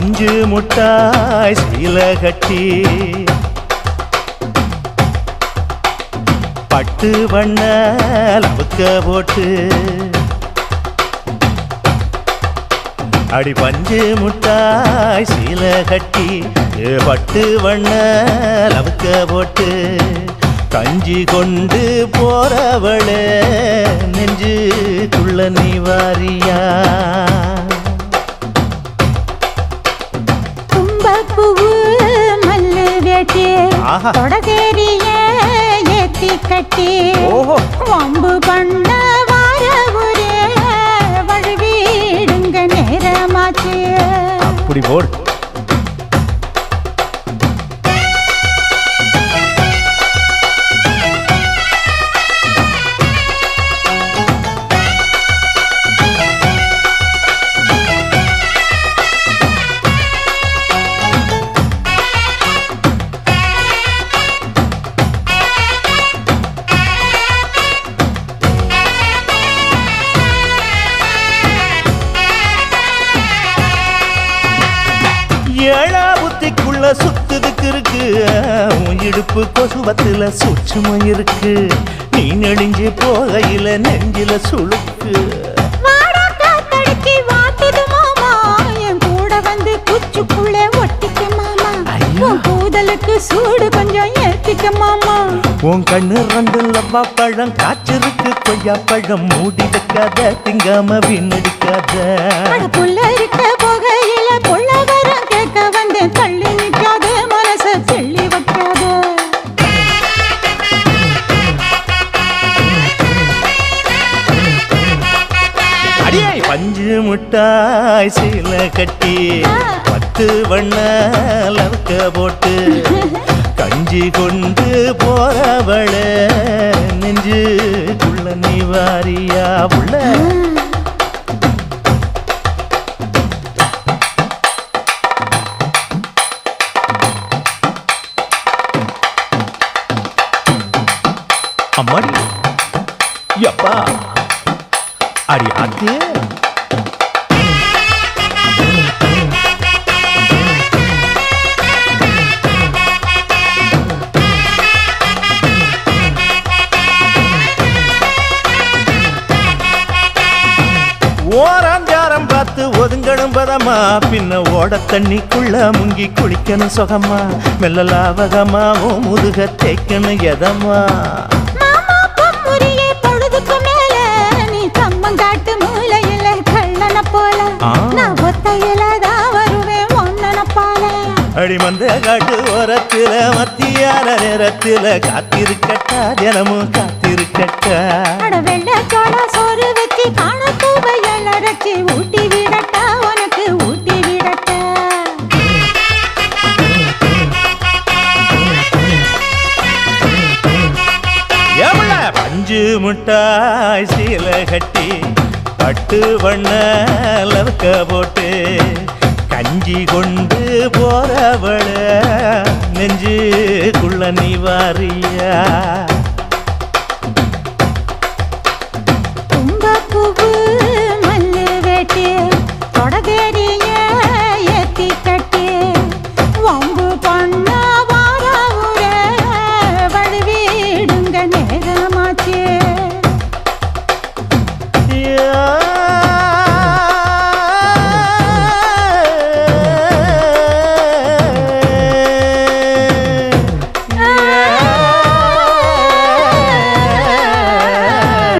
பஞ்சு முட்டாய் சீல கட்டி பட்டு வண்ண லவுக்க போட்டு அடி பஞ்சு முட்டாய் சீல கட்டி பட்டு வண்ண லவுக்க போட்டு கஞ்சி கொண்டு போறவளே நெஞ்சுக்குள்ள நீ வாரியா தும்பப்பூவு மல்லு வேட்டி தொடகேரிய ஏத்தி கட்டி வம்பு பண்ண வார ஒரே வழுவிடுங்க நேரமாச்சு அப்படி போடு ஏழா புத்திக்குள்ள சுத்துதுக்கு இருக்கு உன் இடுப்பு கொசுவத்துல சூட்சமும் இருக்கு நீ நெடுஞ்சு போகையில நெஞ்சில சுழுக்கு குச்சுக்குள்ளே ஒட்டிக்க மாமா கூதலுக்கு சூடு கொஞ்சம் ஏத்திக்க மாமா உன் கண்ணு ரெண்டு லவ்வா பழம் காய்ச்சிருக்கு கொய்யா பழம் மூடி வைக்காத திங்காம வீணடிக்காத புள்ள இருக்க போகையில புள்ள வர கேட்க வந்து தள்ளி நிற்காத மனச செள்ளி வைக்காத அடியே பஞ்சு முட்டாய் சீல கட்டி பத்து வண்ண லவுக்க போட்டு கஞ்சி கொண்டு போறவள நெஞ்சுக்குள்ள நீ வாரியா உள்ள அம்மாடி யப்பா அடி ஆத்தே ஓராஞ்சாரம் பார்த்து ஒதுங்கணும் பதமா பின்ன ஓட தண்ணிக்குள்ள முங்கி குளிக்கணும் சுகமா மெல்ல லாவகமாவும் முதுக தேய்க்கணும் எதமா அடிமந்த காட்டு ஓரத்துல மத்தியான நேரத்துல காத்திருக்கட்டா தினமும் காத்திருக்கட்டா வெள்ள சோள சோறு வச்சு காண பூவையல் அரைச்சி ஊட்டி விடட்டா உனக்கு ஊட்டி விடட்டா எவ்வள பஞ்சு முட்டாய் சீல கட்டி பட்டு வண்ண லவுக்க போட்டு கஞ்சி கொண்டு போறவள நெஞ்சுக்குள்ள நீ வாரியா